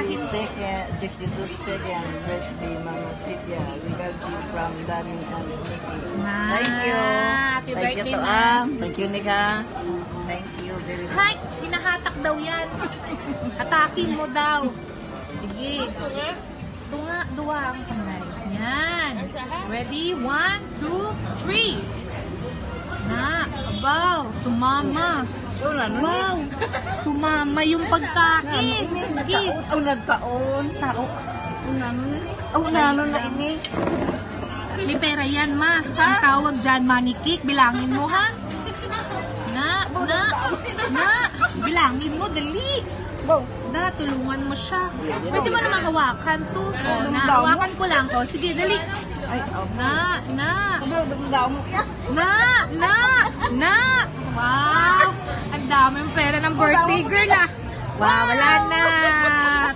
62nd birthday, Mama Sylvia. We love you from Danny and Nikki. Ah, Thank you. happy Thank you birthday, to Ma. Thank you, Nika. Thank you very much. Hay, hinahatak daw yan. Atakin mo daw. Sige. Ito nga, duwa ang kamay. Yan. Ready? 1, 2, 3. Na, abaw, sumama. Wow, sumama yung pagkain. Sige. Nagkaon. Tao. Unano na ini. May pera yan, ma. Ang tawag dyan, money cake. Bilangin mo, ha? Na. Bilangin mo, dali. Na, tulungan mo siya. Pwede mo naman hawakan to. O, na, hawakan ko lang. O, sige, dali. Ay, Na. Na. Wow. Ang daming pera ng birthday girl, ah. Wow, wala na.